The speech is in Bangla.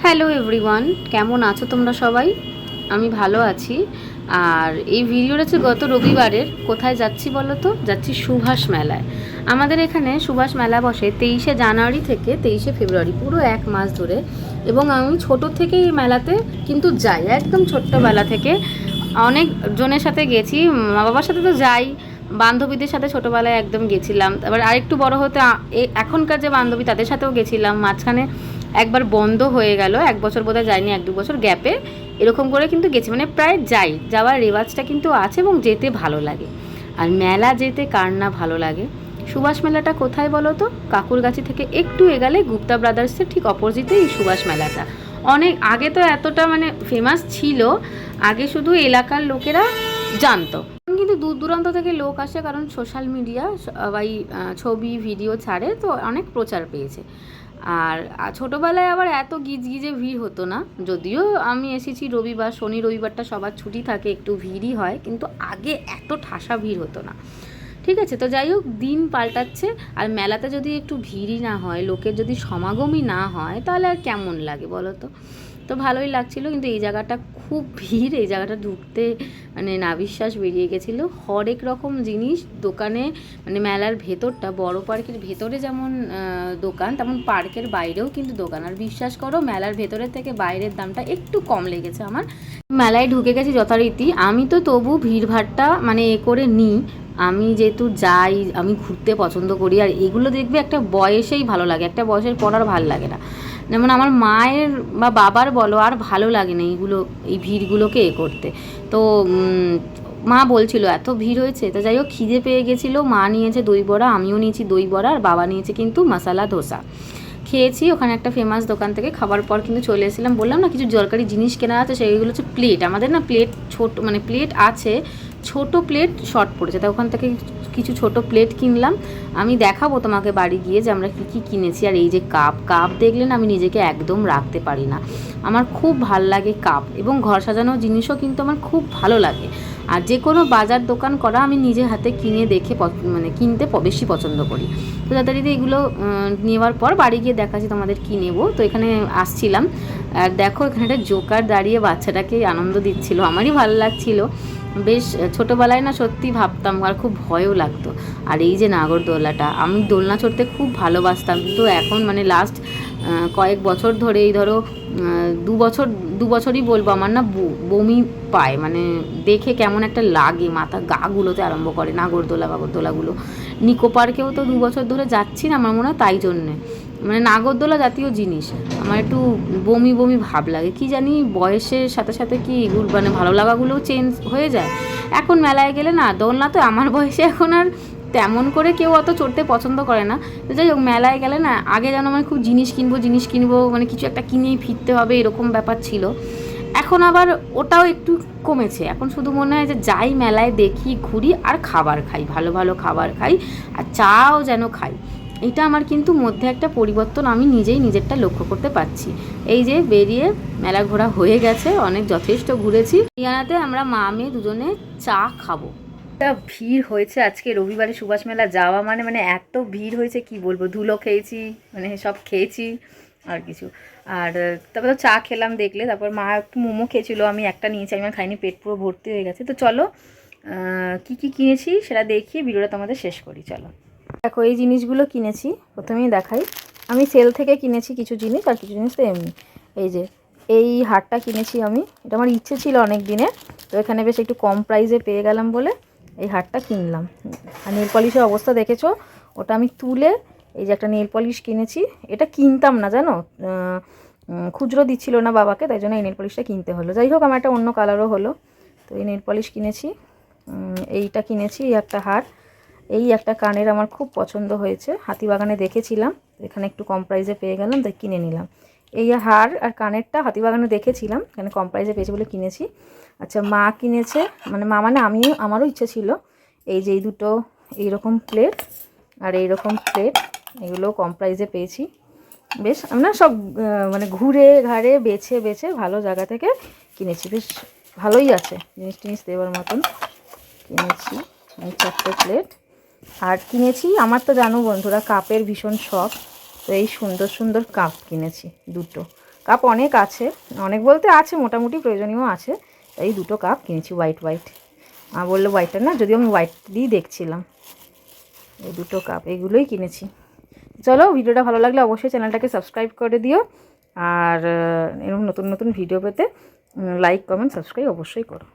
হ্যালো এভরিওয়ান, কেমন আছো তোমরা সবাই? আমি ভালো আছি। আর এই ভিডিওটা হচ্ছে গত রবিবারের। কোথায় যাচ্ছি বলো তো? যাচ্ছি সুভাষ মেলায়। আমাদের এখানে সুভাষ মেলা বসে 23শে জানুয়ারি থেকে 23শে ফেব্রুয়ারি, পুরো এক মাস ধরে। এবং আমি ছোট থেকে এই মেলাতে কিন্তু যাই, একদম ছোট্টবেলা থেকে অনেক জনের সাথে গেছি। মা বাবার সাথে তো যাই, বান্ধবীদের সাথে ছোটোবেলায় একদম গেছিলাম। এবার আরেকটু বড় হতে এখনকার যে বান্ধবী তাদের সাথেও গেছিলাম। মাঝখানে একবার বন্ধ হয়ে গেল, 1 বছর বোধহয় যাইনি, 1-2 বছর গ্যাপে এরকম করে কিন্তু গেছি, মানে প্রায় যাই। যাওয়ার রেওয়াজটা কিন্তু আছে এবং যেতে ভালো লাগে। আর মেলা যেতে কার না ভালো লাগে। সুভাষ মেলাটা কোথায় বলো তো? কাকুরগাছি থেকে একটু এগালে গুপ্তা ব্রাদার্সের ঠিক অপোজিটে এই সুভাষ মেলাটা। অনেক আগে তো এতটা মানে ফেমাস ছিল, আগে শুধু এলাকার লোকেরা জানতো, কিন্তু দূর দূরান্ত থেকে লোক আসে, কারণ সোশ্যাল মিডিয়া সবাই ছবি ভিডিও ছাড়ে, তো অনেক প্রচার পেয়েছে। আর ছোটোবেলায় আবার এত গিজগিজে ভিড় হতো না, যদিও আমি এসেছি রবিবার, শনি রবিবারটা সবার ছুটি থাকে, একটু ভিড়ই হয়, কিন্তু আগে এত ঠাসা ভিড় হতো না। ঠিক আছে, তো যাই হোক, দিন পাল্টাচ্ছে। আর মেলাতে যদি একটু ভিড়ই না হয়, লোকের যদি সমাগমই না হয়, তাহলে আর কেমন লাগে বলো তো? তো ভালোই লাগছিলো, কিন্তু এই জায়গাটা খুব ভিড়, এই জায়গাটা ঢুকতে মানে নাভিশ্বাস বেরিয়ে গেছিলো। হরেক রকম জিনিস দোকানে, মানে মেলার ভেতরটা, বড় পার্কের ভেতরে যেমন দোকান, তেমন পার্কের বাইরেও কিন্তু দোকান। আর বিশ্বাস করো, মেলার ভেতরের থেকে বাইরের দামটা একটু কম লেগেছে আমার। মেলায় ঢুকে গেছি যথারীতি, আমি তো তবু ভিড়ভাড়টা মানে করে নিই। আমি যেহেতু যাই, আমি ঘুরতে পছন্দ করি। আর এগুলো দেখবে একটা বয়সেই ভালো লাগে, একটা বয়সের পর আর ভালো লাগে না। যেমন আমার মায়ের বা বাবার বলো, আর ভালো লাগে না এইগুলো, এই ভিড়গুলোকে করতে। তো মা বলছিল এত ভিড় হয়েছে। তো যাই হোক, খিদে পেয়ে গেছিলো, মা নিয়েছে দই বড়া, আমিও নিয়েছি দই বড়া, আর বাবা নিয়েছে কিন্তু মশালা ধোসা। খেয়েছি ওখানে একটা ফেমাস দোকান থেকে। খাবার পর কিন্তু চলে এসেছিলাম, বললাম না কিছু দরকারি জিনিস কেনা আছে, সেইগুলো হচ্ছে প্লেট। আমাদের না প্লেট ছোট, মানে প্লেট আছে, ছোট প্লেট শর্ট পড়েছে, তাই ওখান থেকে কিছু ছোট প্লেট কিনলাম। আমি দেখাবো তোমাকে বাড়ি গিয়ে যে আমরা কী কী কিনেছি। আর এই যে কাপ দেখলে না আমি নিজেকে একদম রাখতে পারি না, আমার খুব ভাল লাগে কাপ, এবং ঘর সাজানোর জিনিসও কিন্তু আমার খুব ভালো লাগে। আর যে কোনো বাজার দোকান করা আমি নিজে হাতে কিনে দেখে মানে কিনতে বেশি পছন্দ করি। তো যথারীতি এগুলো নেওয়ার পর বাড়ি গিয়ে দেখাচ্ছি তোমাদের কী নেবো। তো এখানে আসছিলাম, আর দেখো এখানে একটা জোকার দাঁড়িয়ে বাচ্চাটাকে আনন্দ দিচ্ছিল, আমারই ভালো লাগছিল। বেশ ছোটোবেলায় না সত্যি ভাবতাম, আর খুব ভয়ও লাগতো। আর এই যে নাগরদোলাটা, আমি দোলনা চড়তে খুব ভালোবাসতাম, কিন্তু এখন মানে লাস্ট কয়েক বছর ধরে, এই ধরো 2 বছরই বলবো, আমার না বমি পায়, মানে দেখে কেমন একটা লাগে, মাথা গা গুলোতে আরম্ভ করে নাগরদোলাগুলো। নিকো পার্কেও তো 2 বছর ধরে যাচ্ছি না, আমার মনে হয় তাই জন্যে, মানে নাগরদোলা জাতীয় জিনিস আমার একটু বমি বমি ভাব লাগে। কি জানি বয়সের সাথে সাথে কি মানে ভালো লাগাগুলোও চেঞ্জ হয়ে যায়। এখন মেলায় গেলে না, দোলনা তো আমার বয়সে এখন আর তেমন করে কেউ অত চড়তে পছন্দ করে না। তো যাই হোক, মেলায় গেলে না আগে যেন মানে খুব জিনিস কিনবো, মানে কিছু একটা কিনেই ফিরতে হবে, এরকম ব্যাপার ছিল। এখন আবার ওটাও একটু কমেছে, এখন শুধু মনে হয় যে যাই মেলায় দেখি, ঘুরি আর খাবার খাই, ভালো ভালো খাবার খাই, আর চাও যেন খাই। এটা আমার কিন্তু মধ্যে একটা পরিবর্তন আমি নিজেই নিজেরটা লক্ষ্য করতে পারছি। এই যে বেরিয়ে মেলা ঘোরা হয়ে গেছে, অনেক যথেষ্ট ঘুরেছি। ইয়ানাতে আমরা মা মেয়ে দুজনে চা খাবো। একটা ভিড় হয়েছে আজকে রবিবারে সুভাষ মেলা যাওয়া মানে এত ভিড় হয়েছে কি বলবো। ধুলো খেয়েছি, মানে সব খেয়েছি আর কিছু। আর তারপর তো চা খেলাম দেখলে, তারপর মা একটু মোমো খেয়েছিল, আমি একটা নিয়েছি, আমি খাইনি, পেট পুরো ভর্তি হয়ে গেছে। তো চলো কি কি কিনেছি সেটা দেখিয়ে ভিডিওটা তোমাদের শেষ করি, চলো। দেখো এই জিনিসগুলো কিনেছি, প্রথমেই দেখাই। আমি সেল থেকে কিনেছি কিছু জিনিস, আর কিছু জিনিস তো এমনি। এই যে এই হারটা কিনেছি আমি, এটা আমার ইচ্ছে ছিল অনেক দিনের, তো এখানে বেশ একটু কম প্রাইসে পেয়ে গেলাম বলে এই হারটা কিনলাম। আর নেল পলিশের অবস্থা দেখেছো, ওটা আমি তুলে এই যে একটা নেল পলিশ কিনেছি। এটা কিনতাম না জানো, খুচরো দিচ্ছিল না বাবাকে, তাই জন্য এই নেল পলিশটা কিনতে হলো। যাই হোক, আমার একটা অন্য কালারও হলো, তো এই নেল পলিশ কিনেছি। এইটা কিনেছি, এই একটা হার। এই একটা কানের আমার খুব পছন্দ হয়েছে, হাতিবাগানে দেখেছিলাম, এখানে একটু কম প্রাইসে পেয়ে গেলাম, তাই কিনে নিলাম। এই হার আর কানেরটা হাতিবাগানে দেখেছিলাম, এখানে কম প্রাইসে পেয়েছি বলে কিনেছি। আচ্ছা, মা কিনেছে, মানে মা মানে আমারও ইচ্ছে ছিল, এই যে এই দুটো এইরকম প্লেট আর এইরকম প্লেট, এগুলো কম প্রাইসে পেয়েছি। বেশ আমরা সব মানে ঘুরে ঘাড়ে বেছে বেছে ভালো জায়গা থেকে কিনেছি, বেশ ভালোই আছে, জিনিস টিনিস দেওয়ার মতন কিনেছি। এই 4টে প্লেট। আর কিনেছি, আমার তো জানো বন্ধুরা কাপের ভীষণ শখ, তো এই সুন্দর সুন্দর কাপ কিনেছি 2টো। কাপ অনেক আছে, অনেক বলতে আছে, মোটামুটি প্রয়োজনীয় আছে। এই 2টো কাপ কিনেছি হোয়াইট। বললো হোয়াইটটা না, যদিও আমি হোয়াইট দিয়েই দেখছিলাম। এই 2টো কাপ এইগুলোই কিনেছি। চলো, ভিডিওটা ভালো লাগলে অবশ্যই চ্যানেলটাকে সাবস্ক্রাইব করে দিও। আর এরকম নতুন নতুন ভিডিও পেতে লাইক, কমেন্ট, সাবস্ক্রাইব অবশ্যই করো।